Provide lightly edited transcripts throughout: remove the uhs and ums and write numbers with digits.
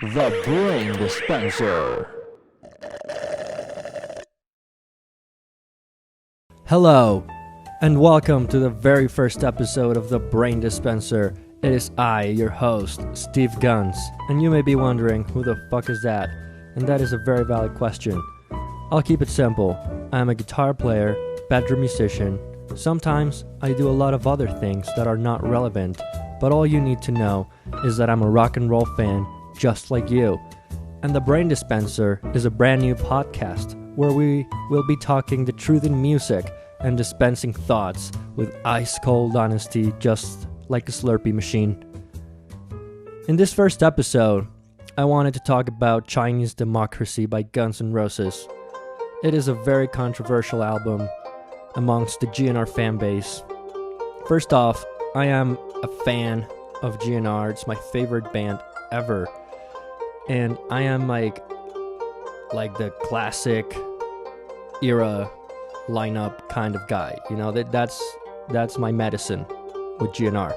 The Brain Dispenser. Hello, and welcome to the very first episode of The Brain Dispenser. It is I, your host, Steve Guns, and you may be wondering, who the fuck is that? And that is a very valid question. I'll keep it simple. I am a guitar player, bedroom musician. Sometimes I do a lot of other things that are not relevant, but all you need to know is that I'm a rock and roll fan just like you. And The Brain Dispenser is a brand new podcast where we will be talking the truth in music and dispensing thoughts with ice cold honesty, just like a Slurpee machine. In this first episode, I wanted to talk about Chinese Democracy by Guns N' Roses. It is a very controversial album amongst the GNR fan base. First off, I am a fan of GNR. It's my favorite band ever. And I am like the classic era lineup kind of guy. You know, that's my medicine with GNR.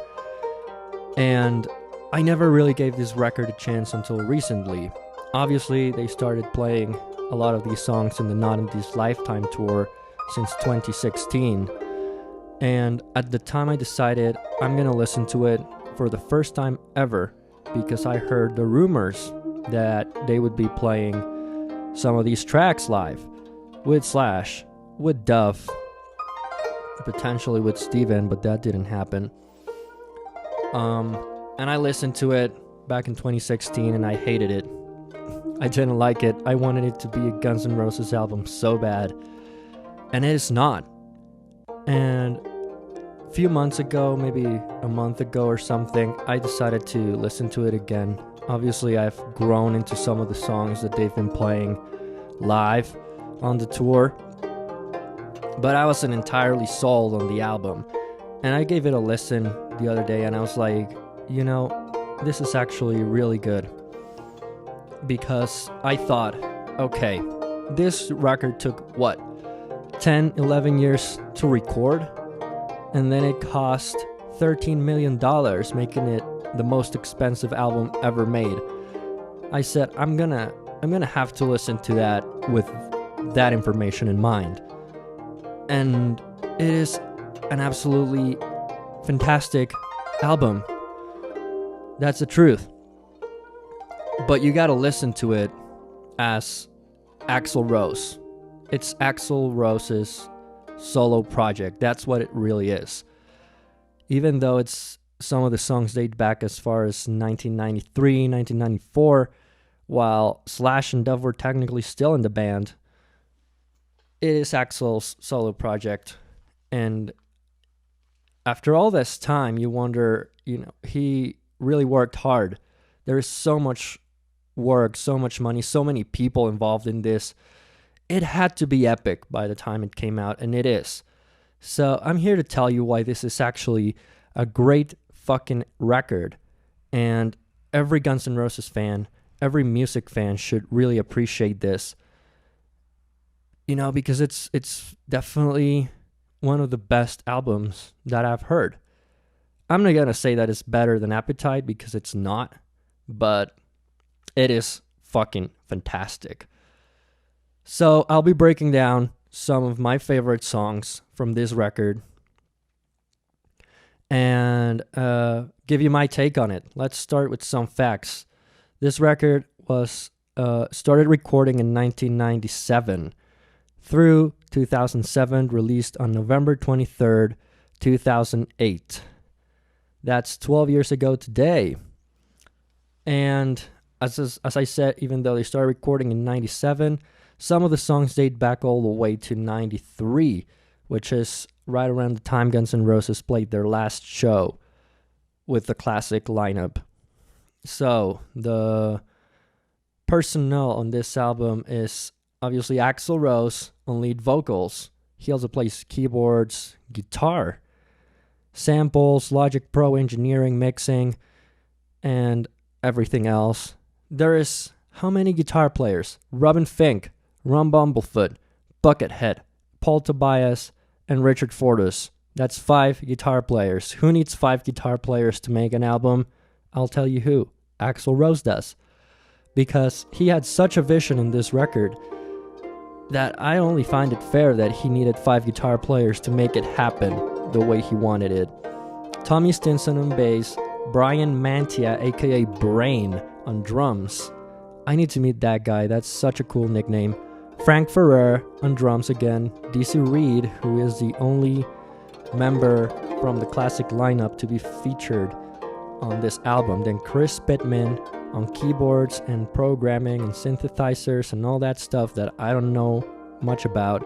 And I never really gave this record a chance until recently. Obviously, they started playing a lot of these songs in the Not in This Lifetime tour since 2016. And at the time I decided I'm gonna listen to it for the first time ever because I heard the rumors that they would be playing some of these tracks live with Slash, with Duff, potentially with Steven, but that didn't happen. And I listened to it back in 2016 and I hated it. I didn't like it. I wanted it to be a Guns N' Roses album so bad. And it is not. And a few months ago, maybe a month ago or something, I decided to listen to it again. Obviously, I've grown into some of the songs that they've been playing live on the tour. But I wasn't entirely sold on the album. And I gave it a listen the other day and I was like, you know, this is actually really good. Because I thought, okay, this record took, 10, 11 years to record? And then it cost $13 million, making it the most expensive album ever made. I said, I'm gonna have to listen to that with that information in mind. And it is an absolutely fantastic album. That's the truth. But you gotta listen to it as Axl Rose. It's Axl Rose's solo project. That's what it really is. Even though some of the songs date back as far as 1993, 1994, while Slash and Duff were technically still in the band, it is Axl's solo project. And after all this time, you wonder, he really worked hard. There is so much work, so much money, so many people involved in this. It had to be epic by the time it came out, and it is. So I'm here to tell you why this is actually a great fucking record. And every Guns N' Roses fan, every music fan should really appreciate this. Because it's definitely one of the best albums that I've heard. I'm not gonna say that it's better than Appetite because it's not, but it is fucking fantastic. So I'll be breaking down some of my favorite songs from this record and give you my take on it. Let's start with some facts. This record was started recording in 1997 through 2007, released on November 23rd, 2008. That's 12 years ago today. And as I said, even though they started recording in 97, some of the songs date back all the way to 93, which is right around the time Guns N' Roses played their last show with the classic lineup. So, the personnel on this album is obviously Axl Rose on lead vocals. He also plays keyboards, guitar, samples, Logic Pro engineering, mixing, and everything else. There is how many guitar players? Robin Fink, Ron Bumblefoot, Buckethead, Paul Tobias, and Richard Fortus. That's 5 guitar players. Who needs 5 guitar players to make an album? I'll tell you who. Axl Rose does. because he had such a vision in this record that I only find it fair that he needed 5 guitar players to make it happen the way he wanted it. Tommy Stinson on bass, Brian Mantia aka Brain on drums. I need to meet that guy, that's such a cool nickname. Frank Ferrer on drums again, DC Reed, who is the only member from the classic lineup to be featured on this album. Then Chris Pittman on keyboards and programming and synthesizers and all that stuff that I don't know much about.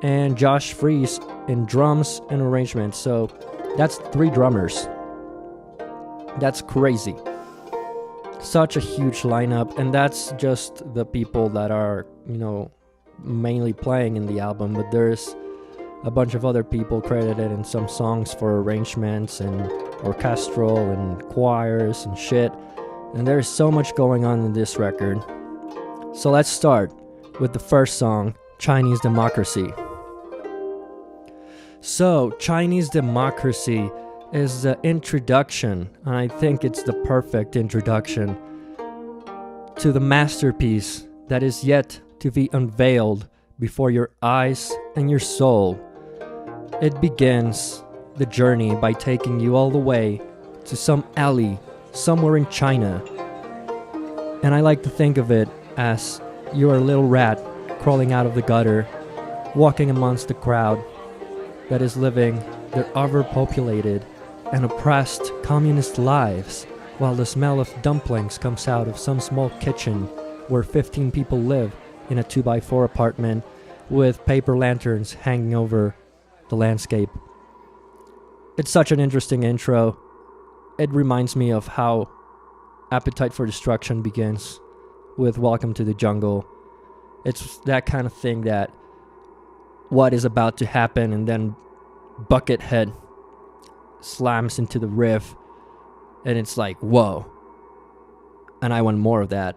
And Josh Fries in drums and arrangements. So that's 3 drummers. That's crazy. Such a huge lineup, and that's just the people that are, mainly playing in the album, but there's a bunch of other people credited in some songs for arrangements and orchestral and choirs and shit. And there's so much going on in this record. So let's start with the first song, Chinese Democracy. So, Chinese Democracy is the introduction, and I think it's the perfect introduction to the masterpiece that is yet to be unveiled before your eyes and your soul. It begins the journey by taking you all the way to some alley somewhere in China. And I like to think of it as you're a little rat crawling out of the gutter, walking amongst the crowd that is living their overpopulated and oppressed communist lives, while the smell of dumplings comes out of some small kitchen where 15 people live in a 2x4 apartment with paper lanterns hanging over the landscape. It's such an interesting intro. It reminds me of how Appetite for Destruction begins with Welcome to the Jungle. It's that kind of thing that what is about to happen, and then Buckethead slams into the riff and it's like, whoa. And I want more of that.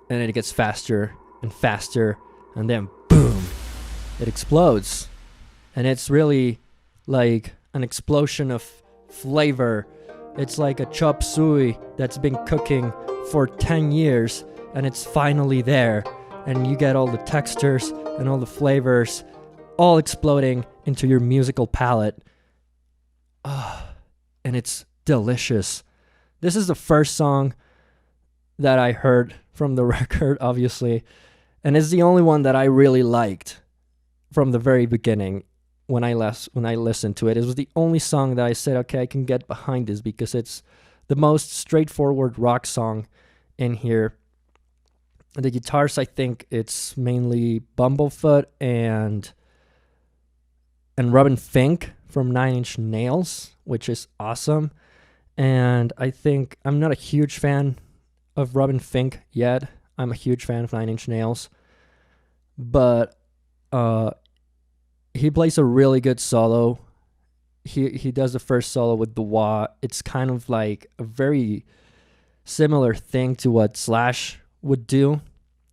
And then it gets faster and faster, and then boom, it explodes. And it's really like an explosion of flavor. It's like a chop suey that's been cooking for 10 years and it's finally there. And you get all the textures and all the flavors all exploding into your musical palate. And it's delicious. This is the first song that I heard from the record, obviously. And it's the only one that I really liked from the very beginning. When I listened to it, it was the only song that I said, okay, I can get behind this because it's the most straightforward rock song in here. The guitars, I think it's mainly Bumblefoot and Robin Fink from 9 Inch Nails, which is awesome. And I think I'm not a huge fan of Robin Fink yet. I'm a huge fan of 9 Inch Nails. But he plays a really good solo. He does the first solo with the wah. It's kind of like a very similar thing to what Slash would do.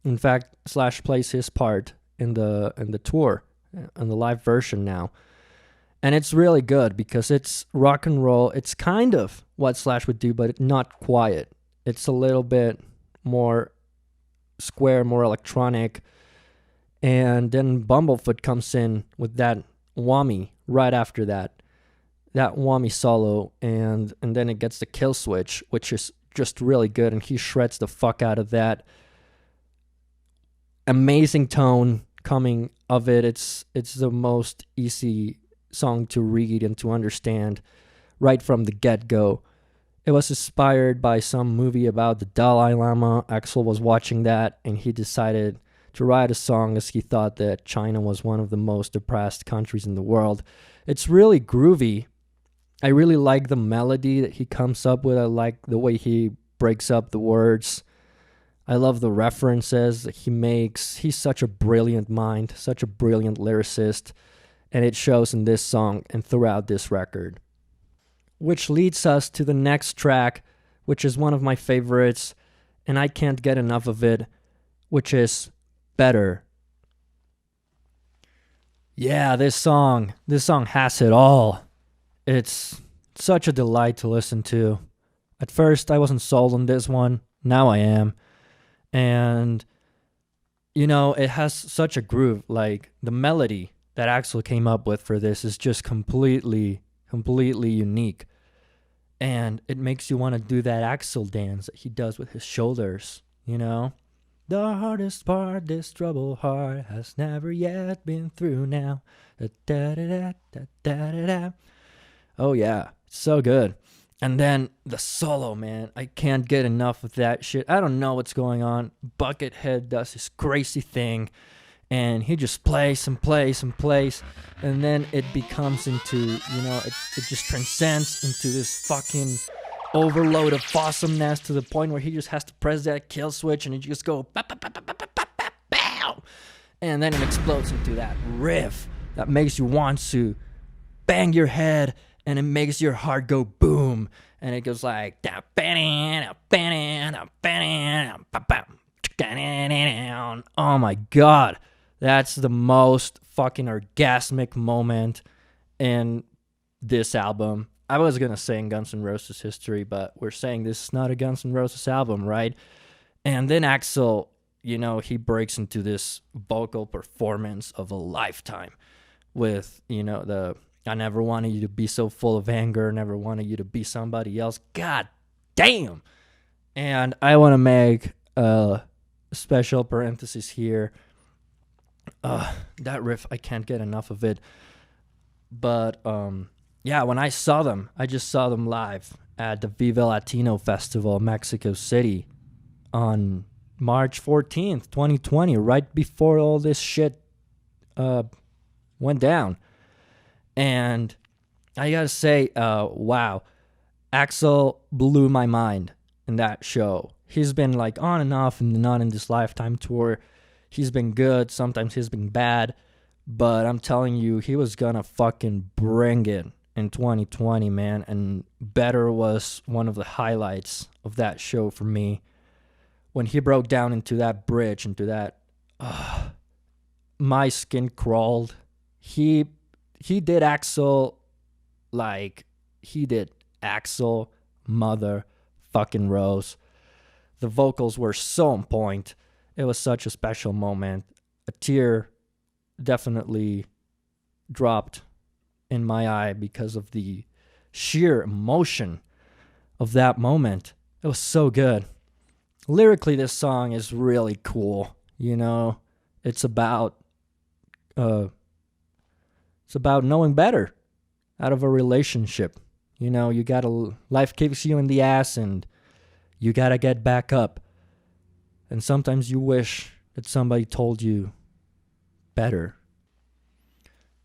In fact, Slash plays his part in the tour, in the live version now. And it's really good because it's rock and roll. It's kind of what Slash would do, but not quiet. It's a little bit more square, more electronic. And then Bumblefoot comes in with that whammy right after that whammy solo, and then it gets the kill switch, which is just really good, and he shreds the fuck out of that. Amazing tone coming of it. It's the most easy song to read and to understand right from the get-go. It was inspired by some movie about the Dalai Lama. Axl was watching that, and he decided to write a song as he thought that China was one of the most depressed countries in the world. It's really groovy. I really like the melody that he comes up with. I like the way he breaks up the words. I love the references that he makes. He's such a brilliant mind, such a brilliant lyricist, and it shows in this song and throughout this record. Which leads us to the next track, which is one of my favorites, and I can't get enough of it, which is Better. Yeah, this song has it all. It's such a delight to listen to. At first, I wasn't sold on this one. Now I am. And, it has such a groove. Like, the melody that Axel came up with for this is just completely unique. And it makes you want to do that Axel dance that he does with his shoulders, The hardest part this troubled heart has never yet been through now. Da-da-da-da-da-da-da. Oh yeah, so good. And then the solo, man. I can't get enough of that shit. I don't know what's going on. Buckethead does his crazy thing, and he just plays and plays and plays, and then it becomes into, it just transcends into this fucking overload of awesomeness to the point where he just has to press that kill switch and it just go pow, and then it explodes into that riff that makes you want to bang your head, and it makes your heart go boom, and it goes like oh my god, that's the most fucking orgasmic moment in this album. I was gonna say in Guns N' Roses history, but we're saying this is not a Guns N' Roses album, right? And then Axl, he breaks into this vocal performance of a lifetime with, the I never wanted you to be so full of anger, never wanted you to be somebody else. God damn! And I want to make a special parenthesis here. That riff, I can't get enough of it. But, yeah, when I saw them, I just saw them live at the Viva Latino Festival, Mexico City, on March 14th, 2020, right before all this shit went down. And I gotta say, wow, Axl blew my mind in that show. He's been like on and off in the Not in This Lifetime tour. He's been good, sometimes he's been bad, but I'm telling you, he was gonna fucking bring it in 2020, man. And Better was one of the highlights of that show for me. When he broke down into that bridge, into that, my skin crawled. He did Axl like he did Axl motherfucking Rose. The vocals were so on point. It was such a special moment. A tear definitely dropped in my eye because of the sheer emotion of that moment. It was so good. Lyrically, this song is really cool. It's about knowing better out of a relationship. You gotta, life kicks you in the ass and you gotta get back up. And sometimes you wish that somebody told you better.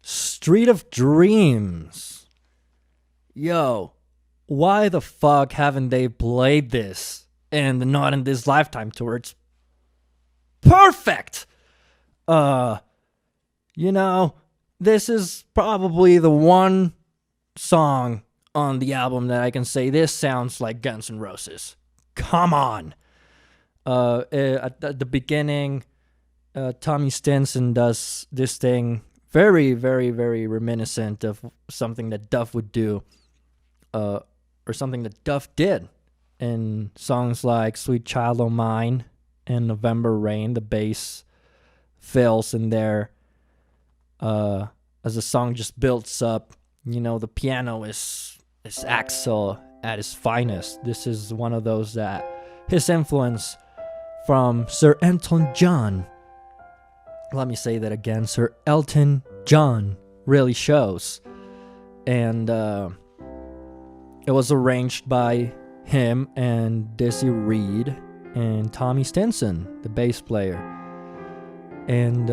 Street of Dreams. Yo, why the fuck haven't they played this in the Not in This Lifetime tour? It's perfect. This is probably the one song on the album that I can say this sounds like Guns N' Roses. Come on. At the beginning, Tommy Stinson does this thing very, very, very reminiscent of something that Duff would do, or something that Duff did in songs like Sweet Child O' Mine and November Rain. The bass fills in there as the song just builds up. The piano is Axl at his finest. This is one of those that his influence from Sir Elton John, let me say that again, Sir Elton John, really shows. And it was arranged by him and Dizzy Reed and Tommy Stinson, the bass player. And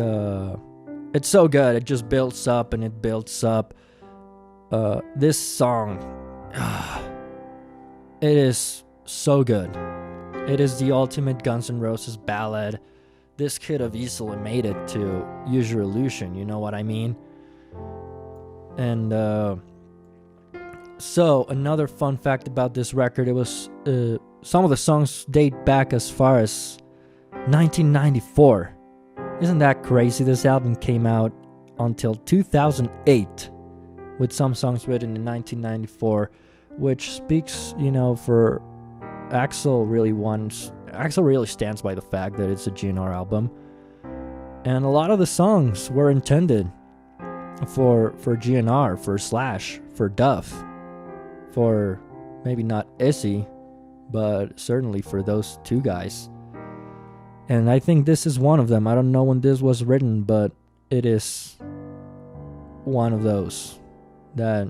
it's so good. It just builds up and it builds up. This song, it is so good. It is the ultimate Guns N' Roses ballad. This could have easily made it to Use Your Illusion, you know what I mean? And so another fun fact about this record, it was some of the songs date back as far as 1994. Isn't that crazy? This album came out until 2008 with some songs written in 1994, which speaks, for Axl really wants Axl really stands by the fact that it's a GNR album. And a lot of the songs were intended for GNR, for Slash, for Duff, for maybe not Izzy, but certainly for those two guys. And I think this is one of them. I don't know when this was written, but it is one of those that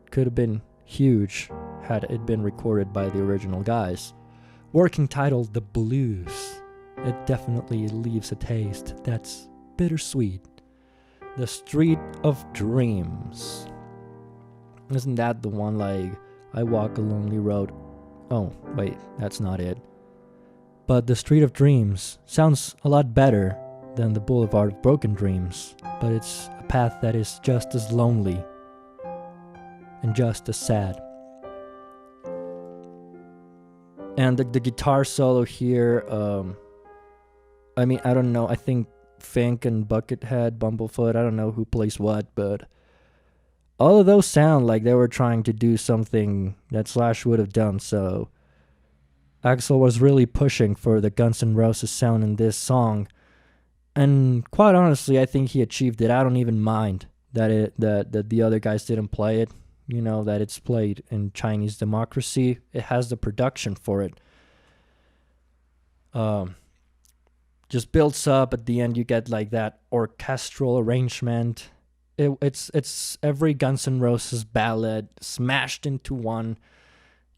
could have been huge had it been recorded by the original guys. Working title, The Blues. It definitely leaves a taste that's bittersweet. The Street of Dreams. Isn't that the one like, I walk a lonely road? Oh, wait, that's not it. But The Street of Dreams sounds a lot better than The Boulevard of Broken Dreams, but it's a path that is just as lonely and just as sad. And the guitar solo here, I mean, I don't know, I think Fink and Buckethead, Bumblefoot, I don't know who plays what, but all of those sound like they were trying to do something that Slash would have done, so Axl was really pushing for the Guns N' Roses sound in this song, and quite honestly, I think he achieved it. I don't even mind that the other guys didn't play it, you know, that it's played in Chinese Democracy. It has the production for it. Just builds up at the end. You get like that orchestral arrangement. It's every Guns N' Roses ballad smashed into one,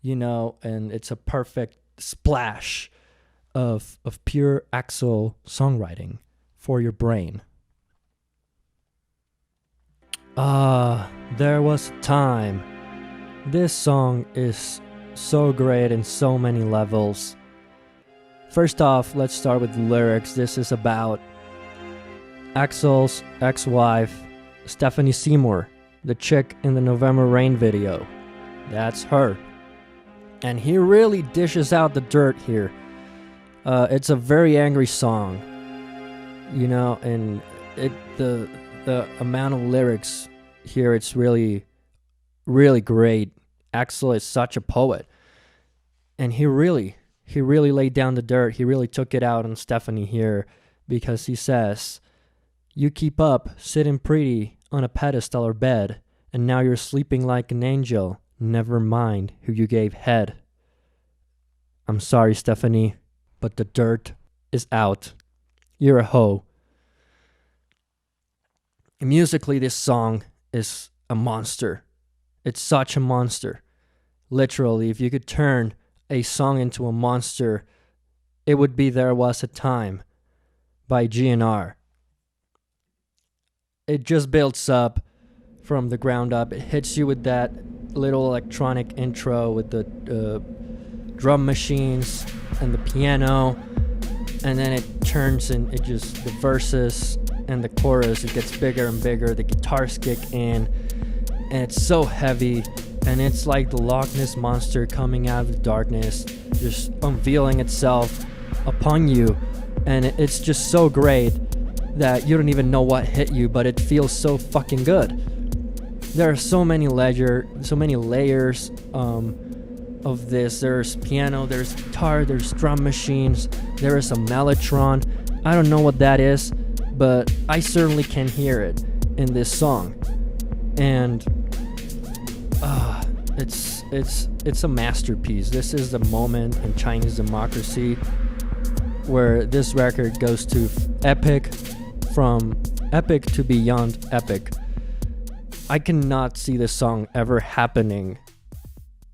you know, and it's a perfect splash of pure Axl songwriting for your brain. There was a time. This song is so great in so many levels. First off, let's start with the lyrics. This is about Axl's ex-wife, Stephanie Seymour, the chick in the November Rain video. That's her. And he really dishes out the dirt here. It's a very angry song, you know, and the amount of lyrics here, it's really, really great. Axl is such a poet, and he really laid down the dirt. He really took it out on Stephanie here, because he says, "You keep up, sitting pretty on a pedestal or bed, and now you're sleeping like an angel. Never mind who you gave head. I'm sorry, Stephanie, but the dirt is out. You're a hoe." Musically, this song is a monster. It's such a monster. Literally, if you could turn a song into a monster, it would be There Was a Time by GNR. It just builds up from the ground up. It hits you with that little electronic intro with the drum machines and the piano, and then it turns and it just, the verses and the chorus, it gets bigger and bigger. The guitars kick in, and it's so heavy, and it's like the Loch Ness monster coming out of the darkness, just unveiling itself upon you, and it's just so great that you don't even know what hit you, but it feels so fucking good. There are so many layers of this. There's piano, there's guitar, there's drum machines, there is a mellotron. I don't know what that is, but I certainly can hear it in this song, and it's a masterpiece. This is the moment in Chinese Democracy where this record goes to epic, from epic to beyond epic. I cannot see this song ever happening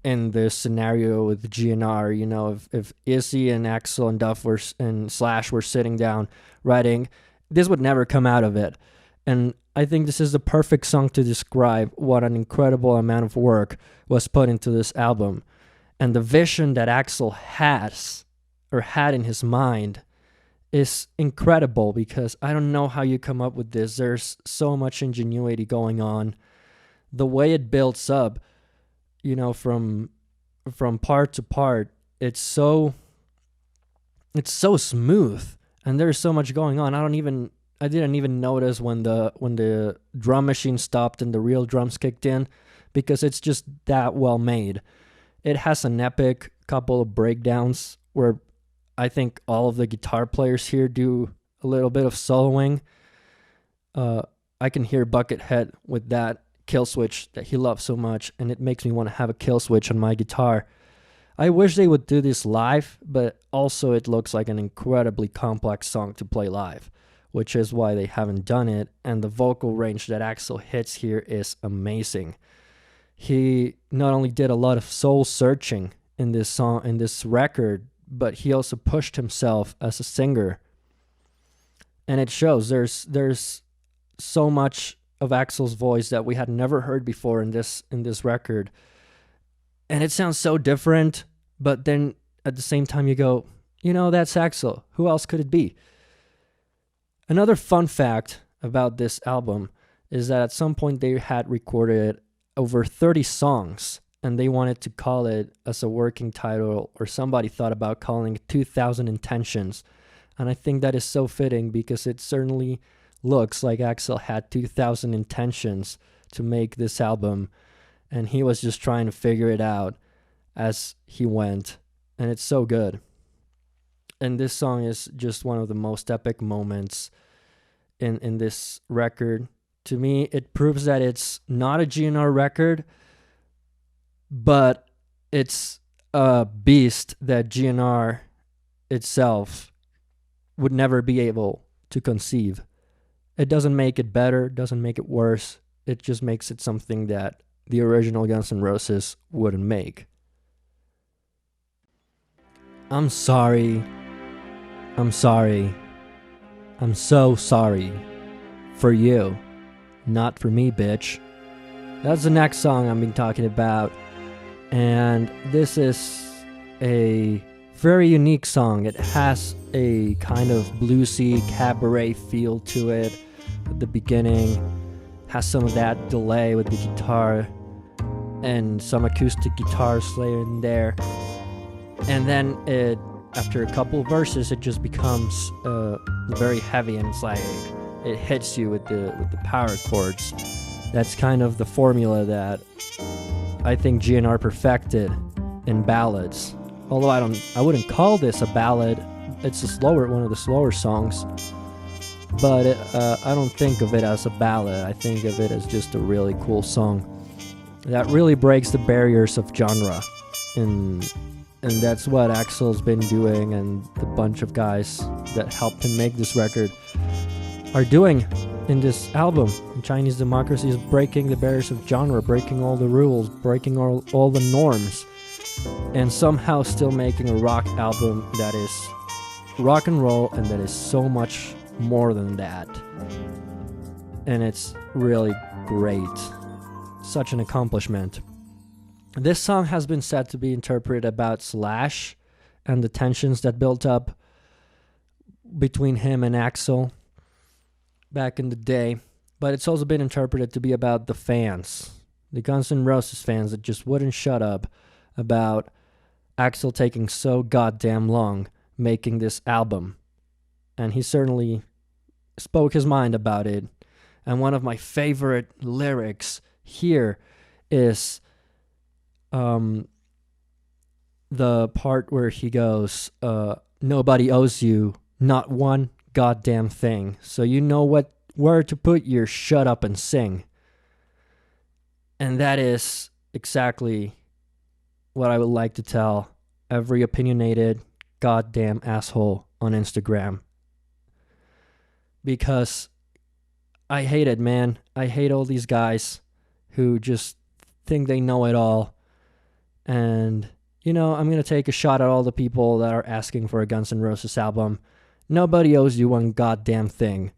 in this scenario with GNR. You know, if Izzy and Axl and Duff and Slash were sitting down writing, this would never come out of it. And I think this is the perfect song to describe what an incredible amount of work was put into this album. And the vision that Axl had in his mind is incredible, because I don't know how you come up with this. There's so much ingenuity going on. The way it builds up, you know, from part to part, it's so smooth, and there's so much going on. I didn't even notice when the drum machine stopped and the real drums kicked in, because it's just that well made. It has an epic couple of breakdowns where I think all of the guitar players here do a little bit of soloing. I can hear Buckethead with that kill switch that he loves so much, and it makes me want to have a kill switch on my guitar. I wish they would do this live, but also it looks like an incredibly complex song to play live, which is why they haven't done it, and the vocal range that Axl hits here is amazing. He not only did a lot of soul searching in this song, in this record, but he also pushed himself as a singer. And it shows. There's so much of Axl's voice that we had never heard before in this record. And it sounds so different, but then at the same time you go, that's Axl. Who else could it be? Another fun fact about this album is that at some point they had recorded over 30 songs, and they wanted to call it as a working title, or somebody thought about calling it 2000 Intentions. And I think that is so fitting because it certainly looks like Axl had 2000 intentions to make this album, and he was just trying to figure it out as he went, and it's so good. And this song is just one of the most epic moments in this record. To me, it proves that it's not a GNR record, but it's a beast that GNR itself would never be able to conceive. It doesn't make it better, doesn't make it worse. It just makes it something that the original Guns N' Roses wouldn't make. I'm sorry. I'm sorry. I'm so sorry. For you. Not for me, bitch. That's the next song I've been talking about. And this is a very unique song. It has a kind of bluesy cabaret feel to it at the beginning. Has some of that delay with the guitar and some acoustic guitars layered in there. And then after a couple of verses, it just becomes very heavy, and it's like it hits you with the power chords. That's kind of the formula that I think GNR perfected in ballads. Although I wouldn't call this a ballad. It's one of the slower songs. But I don't think of it as a ballad. I think of it as just a really cool song that really breaks the barriers of genre. And that's what Axl's been doing, and the bunch of guys that helped him make this record are doing in this album. And Chinese Democracy is breaking the barriers of genre, breaking all the rules, breaking all the norms, and somehow still making a rock album that is rock and roll and that is so much more than that. And it's really great. Such an accomplishment. This song has been said to be interpreted about Slash and the tensions that built up between him and Axl back in the day, but it's also been interpreted to be about the fans, the Guns N' Roses fans that just wouldn't shut up about Axl taking so goddamn long making this album. And he certainly spoke his mind about it. And one of my favorite lyrics here is the part where he goes, nobody owes you not one goddamn thing, so you know where to put your shut up and sing. And that is exactly what I would like to tell every opinionated goddamn asshole on Instagram. Because I hate it, man. I hate all these guys who just think they know it all. And, I'm going to take a shot at all the people that are asking for a Guns N' Roses album. Nobody owes you one goddamn thing.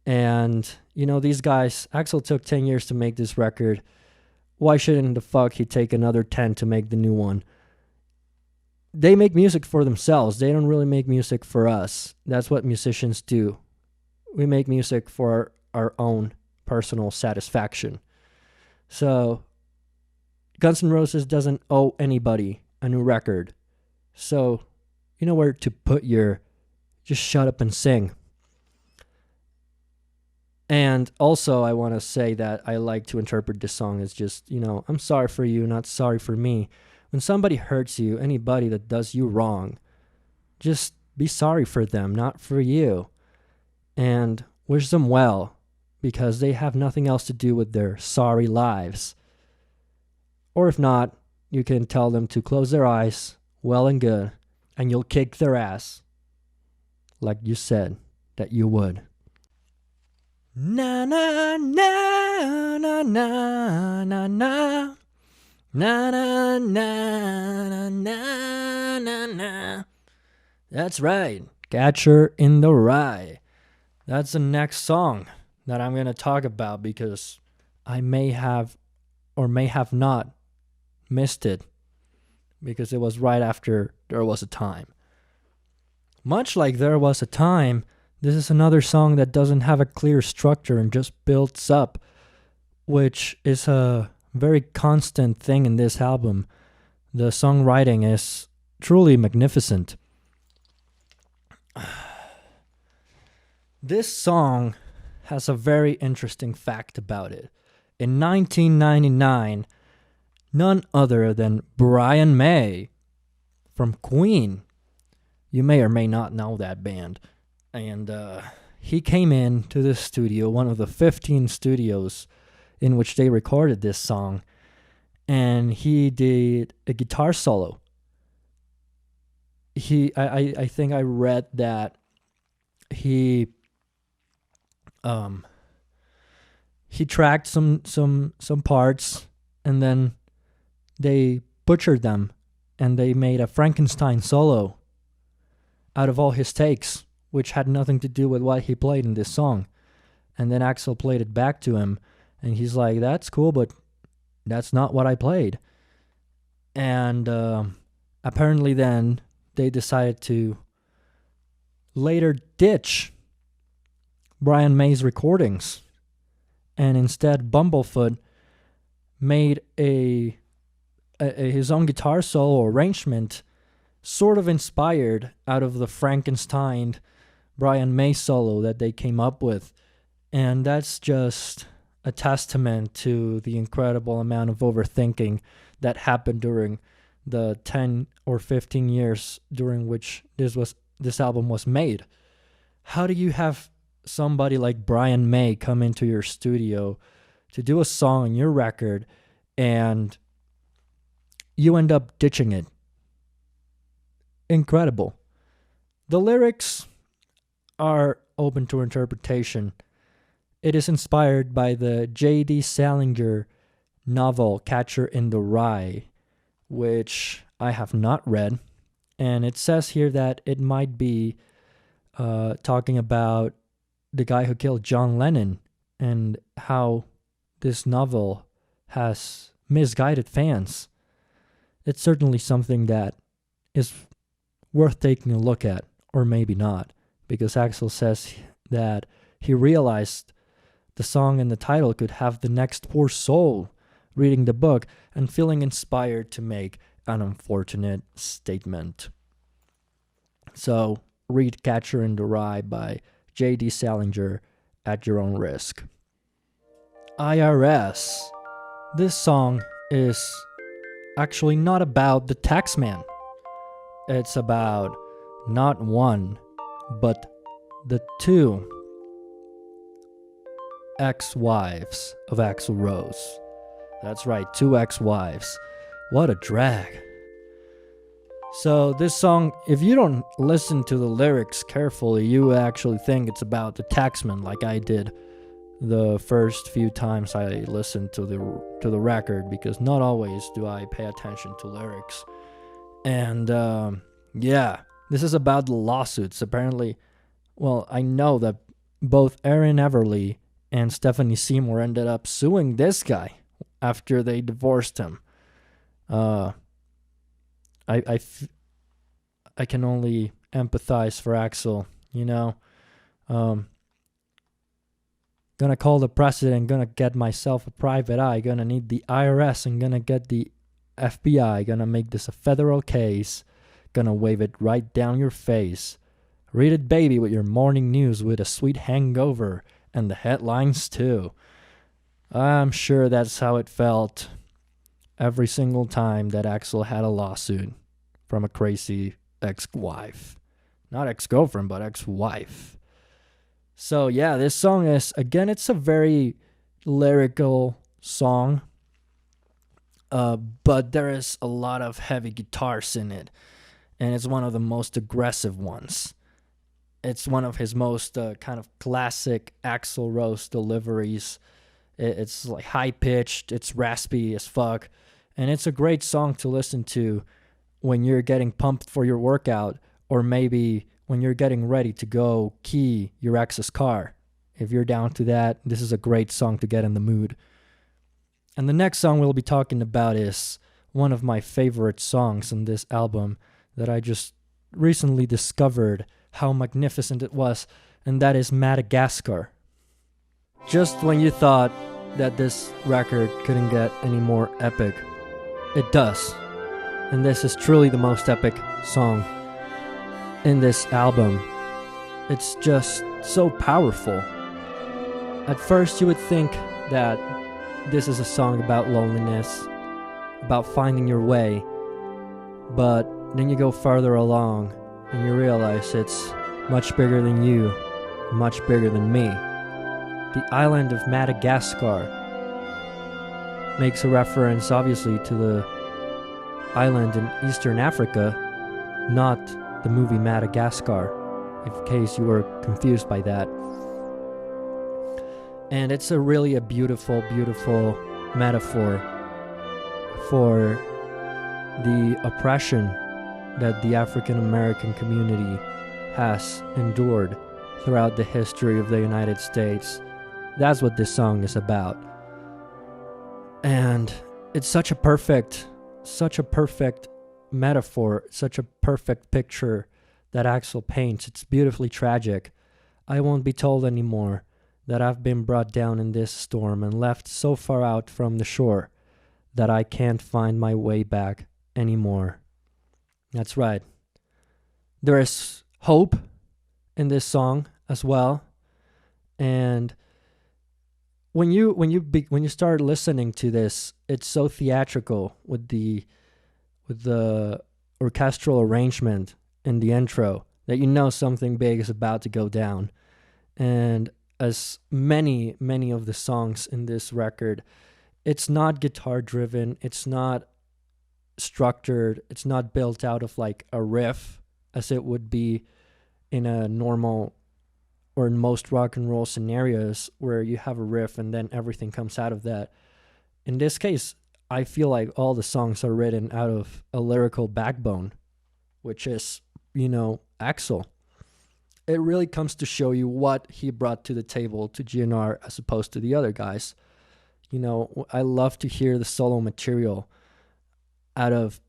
And, these guys, Axl took 10 years to make this record. Why shouldn't the fuck he take another 10 to make the new one? They make music for themselves. They don't really make music for us. That's what musicians do. We make music for our own personal satisfaction. So, Guns N' Roses doesn't owe anybody a new record. So, you know where to put your just shut up and sing. And also, I want to say that I like to interpret this song as just, I'm sorry for you, not sorry for me. When somebody hurts you, anybody that does you wrong, just be sorry for them, not for you, and wish them well, because they have nothing else to do with their sorry lives. Or if not, you can tell them to close their eyes, well and good, and you'll kick their ass, like you said that you would. Na na na na na na na. Na na na na na na. That's right. Catcher in the Rye. That's the next song that I'm going to talk about, because I may have or may have not missed it, because it was right after There Was a Time. Much like There Was a Time, this is another song that doesn't have a clear structure and just builds up, which is a very constant thing in this album. The songwriting is truly magnificent. This song has a very interesting fact about it. In 1999, none other than Brian May from Queen, you may or may not know that band, and he came in to the studio, one of the 15 studios in which they recorded this song, and he did a guitar solo. I think I read that he tracked some parts, and then they butchered them, and they made a Frankenstein solo out of all his takes, which had nothing to do with what he played in this song. And then Axl played it back to him, and he's like, that's cool, but that's not what I played. And apparently then they decided to later ditch Brian May's recordings, and instead Bumblefoot made his own guitar solo arrangement, sort of inspired out of the Frankenstein Brian May solo that they came up with. And that's just a testament to the incredible amount of overthinking that happened during the 10 or 15 years during which this album was made. How do you have somebody like Brian May come into your studio to do a song on your record, and you end up ditching it? Incredible. The lyrics are open to interpretation. It is inspired by the J.D. Salinger novel Catcher in the Rye, which I have not read, and it says here that it might be talking about the guy who killed John Lennon, and how this novel has misguided fans. It's certainly something that is worth taking a look at, or maybe not, because Axl says that he realized the song and the title could have the next poor soul reading the book and feeling inspired to make an unfortunate statement. So, read Catcher in the Rye by J.D. Salinger at your own risk. IRS. This song is actually not about the taxman. It's about not one, but the two ex-wives of Axl Rose. That's right, 2 ex-wives. What a drag. So this song, if you don't listen to the lyrics carefully, you actually think it's about the taxman, like I did the first few times I listened to the record, because not always do I pay attention to lyrics. And yeah, this is about the lawsuits. Apparently, well, I know that both Aaron Everly and Stephanie Seymour ended up suing this guy after they divorced him. I can only empathize for Axl, you know. Gonna call the president, gonna get myself a private eye, gonna need the IRS, and gonna get the FBI, gonna make this a federal case, gonna wave it right down your face. Read it, baby, with your morning news with a sweet hangover, and the headlines too. I'm sure that's how it felt every single time that Axl had a lawsuit from a crazy ex-wife. Not ex-girlfriend, but ex-wife. So yeah, this song is, again, it's a very lyrical song. But there is a lot of heavy guitars in it. And it's one of the most aggressive ones. It's one of his most kind of classic Axl Rose deliveries. It's like high-pitched, it's raspy as fuck. And it's a great song to listen to when you're getting pumped for your workout, or maybe when you're getting ready to go key your ex's car. If you're down to that, this is a great song to get in the mood. And the next song we'll be talking about is one of my favorite songs on this album that I just recently discovered how magnificent it was, and that is Madagascar. Just when you thought that this record couldn't get any more epic, it does. And this is truly the most epic song in this album. It's just so powerful. At first you would think that this is a song about loneliness, about finding your way, but then you go farther along and you realize it's much bigger than you, much bigger than me. The island of Madagascar makes a reference, obviously, to the island in Eastern Africa, not the movie Madagascar, in case you were confused by that. And it's a really beautiful, beautiful metaphor for the oppression that the African American community has endured throughout the history of the United States. That's what this song is about. And it's such a perfect metaphor, such a perfect picture that Axl paints. It's beautifully tragic. I won't be told anymore that I've been brought down in this storm and left so far out from the shore that I can't find my way back anymore. That's right. There is hope in this song as well. And when you start listening to this, it's so theatrical with the orchestral arrangement in the intro that you know something big is about to go down. And as many of the songs in this record, it's not guitar driven, it's not structured, it's not built out of like a riff as it would be in a normal or in most rock and roll scenarios where you have a riff and then everything comes out of that. In this case, I feel like all the songs are written out of a lyrical backbone, which is, Axl. It really comes to show you what he brought to the table to GNR as opposed to the other guys. I love to hear the solo material out of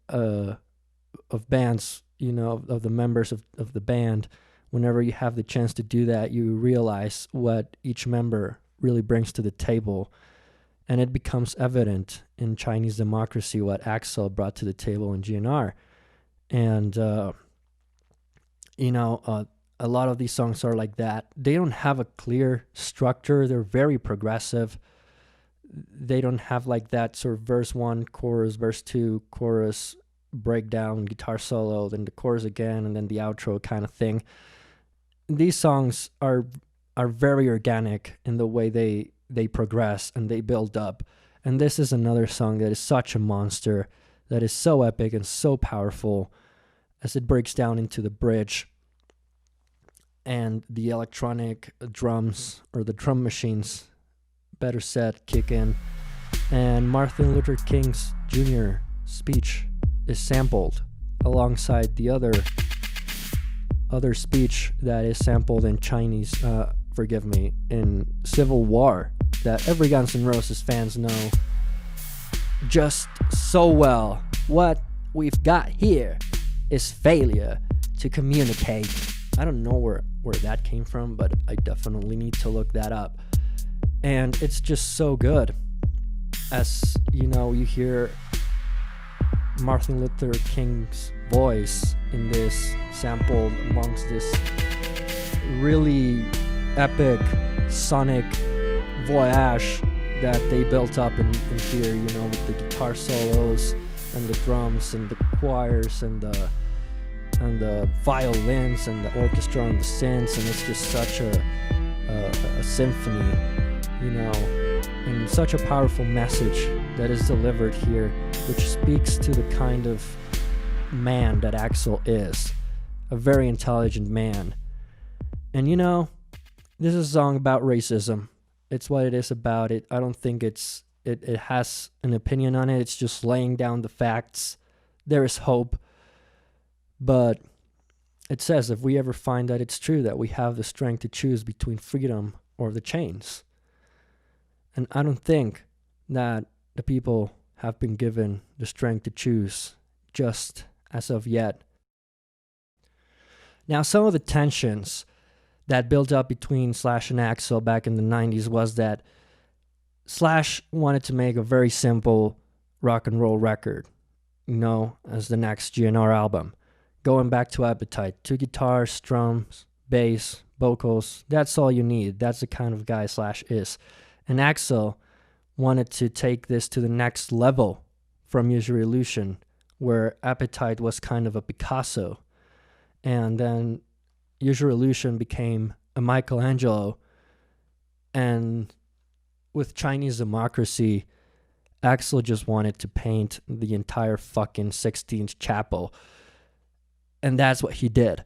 bands, of the members of the band. Whenever you have the chance to do that, you realize what each member really brings to the table. And it becomes evident in Chinese Democracy what Axl brought to the table in GNR. And, a lot of these songs are like that. They don't have a clear structure. They're very progressive. They don't have like that sort of verse 1, chorus, verse 2, chorus, breakdown, guitar solo, then the chorus again, and then the outro kind of thing. These songs are very organic in the way they progress and they build up. And this is another song that is such a monster, that is so epic and so powerful as it breaks down into the bridge and the electronic drums, or the drum machines, better said, kick in. And Martin Luther King's Jr. speech is sampled alongside the other speech that is sampled in Chinese, in Civil War, that every Guns N' Roses fans know just so well. What we've got here is failure to communicate. I don't know where that came from, but I definitely need to look that up. And it's just so good. As you hear Martin Luther King's voice in this, sampled amongst this really epic sonic voyage that they built up in here, with the guitar solos and the drums and the choirs and and the violins and the orchestra and the synths, and it's just such a symphony, you know, and such a powerful message that is delivered here, which speaks to the kind of man that Axl is, a very intelligent man. And you know, this is a song about racism. It's what it is about it. I don't think it has an opinion on it. It's just laying down the facts. There is hope. But it says, if we ever find that it's true, that we have the strength to choose between freedom or the chains. And I don't think that the people have been given the strength to choose just as of yet. Now, some of the tensions that built up between Slash and Axl back in the 90s was that Slash wanted to make a very simple rock and roll record, you know, as the next GNR album. Going back to Appetite, 2 guitars, drums, bass, vocals, that's all you need. That's the kind of guy Slash is. And Axl wanted to take this to the next level from Use Your Illusion, where Appetite was kind of a Picasso. And then Use Your Illusion became a Michelangelo. And with Chinese Democracy, Axl just wanted to paint the entire fucking Sixtine Chapel. And that's what he did.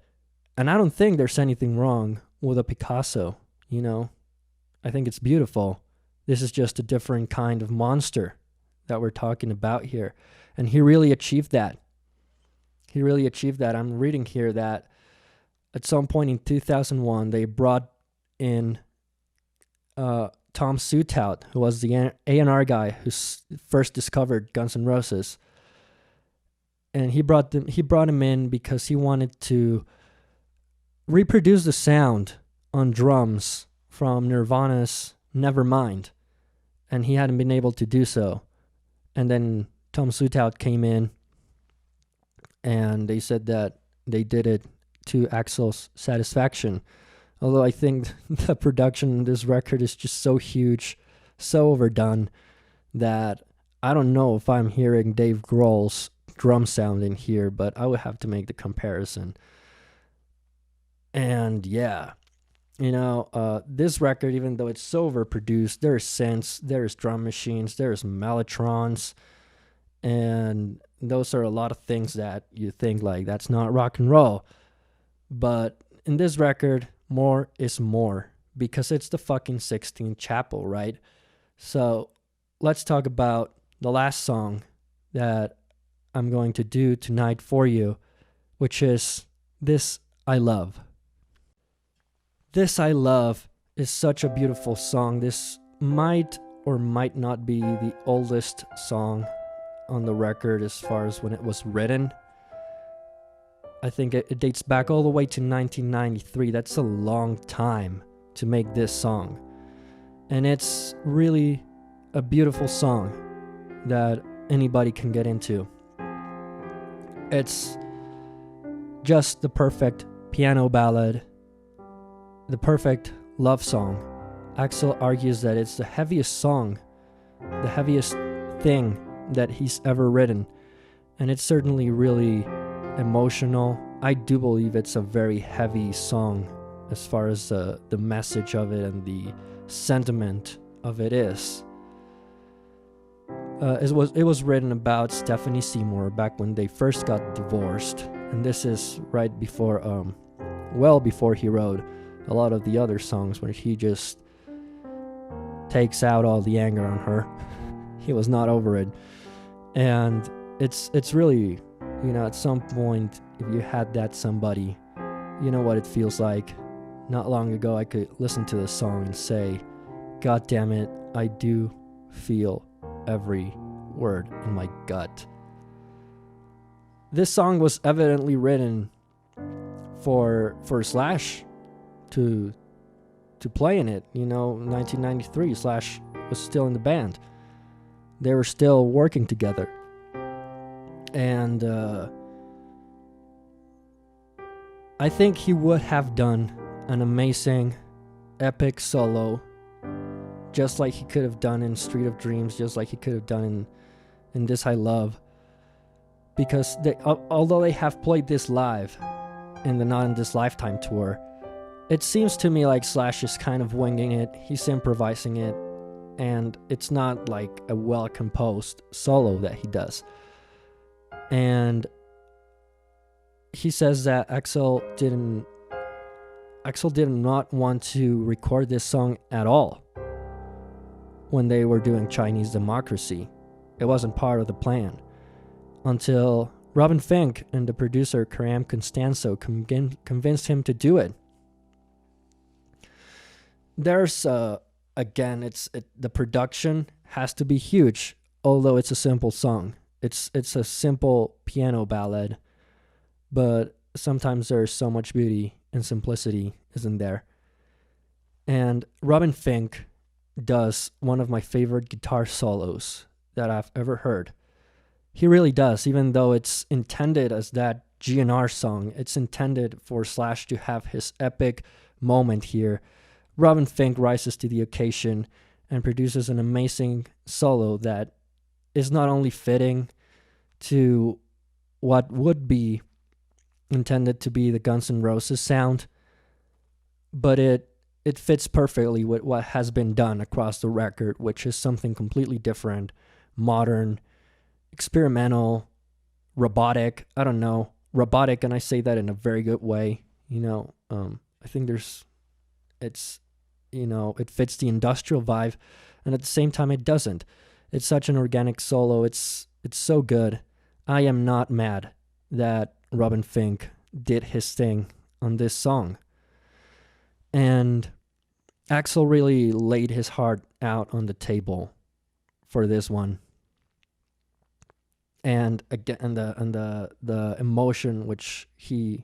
And I don't think there's anything wrong with a Picasso, you know. I think it's beautiful. This is just a different kind of monster that we're talking about here. And he really achieved that. He really achieved that. I'm reading here that at some point in 2001, they brought in Tom Sutout, who was the A&R guy who first discovered Guns N' Roses. And he brought him in because he wanted to reproduce the sound on drums from Nirvana's Nevermind. And he hadn't been able to do so. And then Tom Sutout came in, and they said that they did it to Axl's satisfaction. Although I think the production of this record is just so huge, so overdone, that I don't know if I'm hearing Dave Grohl's drum sound in here, but I would have to make the comparison. And yeah, you know, this record, even though it's so overproduced, there's synths, there's drum machines, there's mellotrons, and those are a lot of things that you think like that's not rock and roll. But in this record, more is more, because it's the fucking Sixtine Chapel, right? So let's talk about the last song that I'm going to do tonight for you, which is This I Love. This I Love is such a beautiful song. This might or might not be the oldest song on the record as far as when it was written. I think it dates back all the way to 1993. That's a long time to make this song. And it's really a beautiful song that anybody can get into. It's just the perfect piano ballad, the perfect love song. Axl argues that it's the heaviest song, the heaviest thing that he's ever written. And it's certainly really emotional. I do believe it's a very heavy song as far as the message of it and the sentiment of it is. It was written about Stephanie Seymour back when they first got divorced, and this is right before, well before he wrote a lot of the other songs where he just takes out all the anger on her. He was not over it, and it's really, you know, at some point, if you had that somebody, you know what it feels like. Not long ago, I could listen to this song and say, God damn it, I do feel every word in my gut. This song was evidently written for Slash to play in it. You know, 1993, Slash was still in the band. They were still working together. And I think he would have done an amazing, epic solo, just like he could have done in Street of Dreams, just like he could have done in This I Love. because although they have played this live in the Not in This Lifetime tour, it seems to me like Slash is kind of winging it. He's improvising it, and it's not like a well-composed solo that he does. And he says that Axl did not want to record this song at all when they were doing Chinese Democracy. It wasn't part of the plan until Robin Fink and the producer Karam Constanzo convinced him to do it. There's again, the production has to be huge, although it's a simple song. It's a simple piano ballad, but sometimes there's so much beauty and simplicity, isn't there? And Robin Fink does one of my favorite guitar solos that I've ever heard. He really does, even though it's intended as that GNR song. It's intended for Slash to have his epic moment here. Robin Fink rises to the occasion and produces an amazing solo that is not only fitting to what would be intended to be the Guns N' Roses sound, but it fits perfectly with what has been done across the record, which is something completely different, modern, experimental, robotic. I don't know, robotic, and I say that in a very good way. I think it fits the industrial vibe, and at the same time it doesn't. It's such an organic solo. It's so good. I am not mad that Robin Fink did his thing on this song. And Axl really laid his heart out on the table for this one. And again, the emotion which he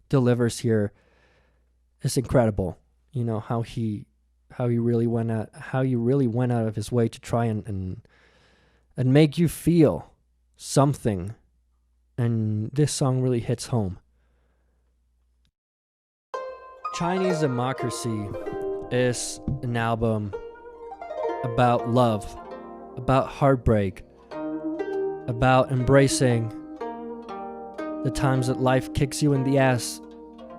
delivers here is incredible. How he really went out of his way to try and make you feel something. And this song really hits home. Chinese Democracy is an album about love, about heartbreak, about embracing the times that life kicks you in the ass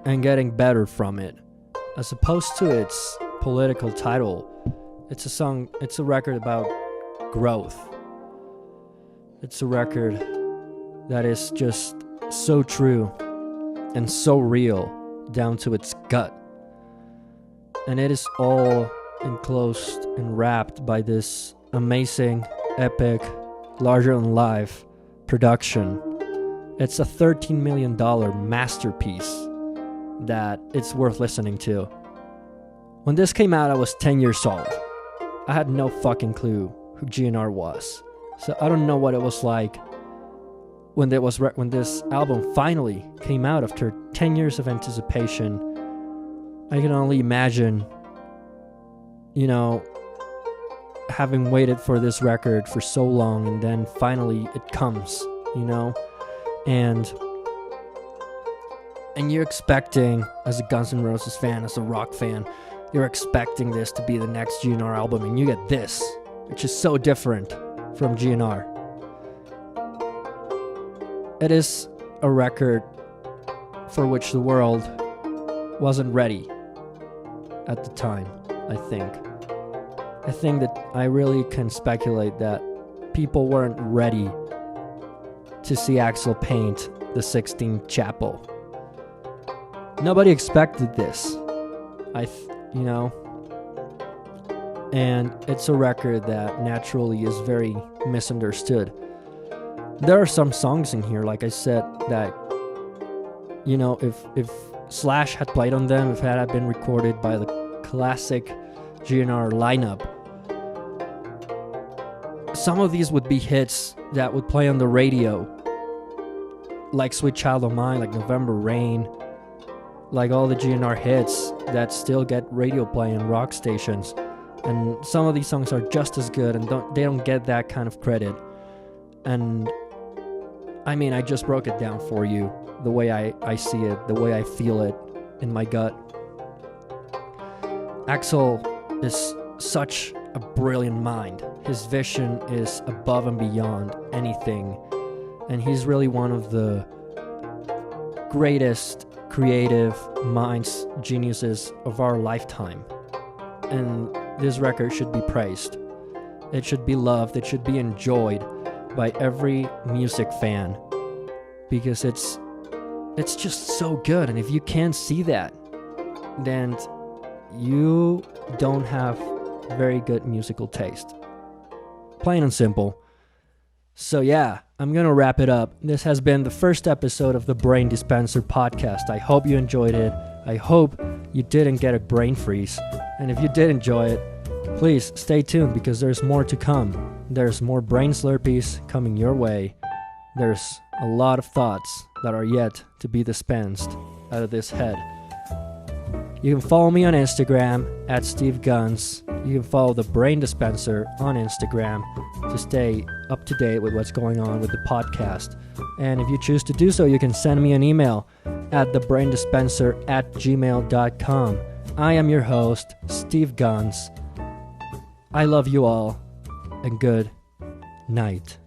and getting better from it. As opposed to its political title, it's a record about growth. It's a record that is just so true and so real down to its gut. And it is all enclosed and wrapped by this amazing, epic, larger-than-life production. It's a $13 million masterpiece that it's worth listening to. When this came out, I was 10 years old. I had no fucking clue who GNR was. So I don't know what it was like when this album finally came out after 10 years of anticipation. I can only imagine, having waited for this record for so long, and then finally it comes, and you're expecting, as a Guns N' Roses fan, as a rock fan, you're expecting this to be the next GNR album, and you get this, which is so different from GNR. It is a record for which the world wasn't ready at the time, I think. I think that I really can speculate that people weren't ready to see Axl paint the Sistine Chapel. Nobody expected this. And it's a record that naturally is very misunderstood. There are some songs in here, like I said, that, if Slash had played on them, if it had been recorded by the classic GNR lineup, some of these would be hits that would play on the radio, like Sweet Child of Mine, like November Rain, like all the GNR hits that still get radio play in rock stations. And some of these songs are just as good, and they don't get that kind of credit. And I just broke it down for you, the way I see it, the way I feel it in my gut. Axl is such a brilliant mind. His vision is above and beyond anything And he's really one of the greatest creative minds, geniuses of our lifetime. And this record should be praised. It should be loved. It should be enjoyed by every music fan, because it's just so good. And if you can't see that, then you don't have very good musical taste. Plain and simple. So yeah, I'm gonna wrap it up. This has been the first episode of the Brain Dispenser podcast. I hope you enjoyed it. I hope you didn't get a brain freeze. And if you did enjoy it, please stay tuned, because there's more to come. There's more brain slurpees coming your way. There's a lot of thoughts that are yet to be dispensed out of this head. You can follow me on Instagram at Steve Guns. You can follow the Brain Dispenser on Instagram to stay up to date with what's going on with the podcast. And if you choose to do so, you can send me an email at thebraindispenser@gmail.com. I am your host, Steve Guns. I love you all, and good night.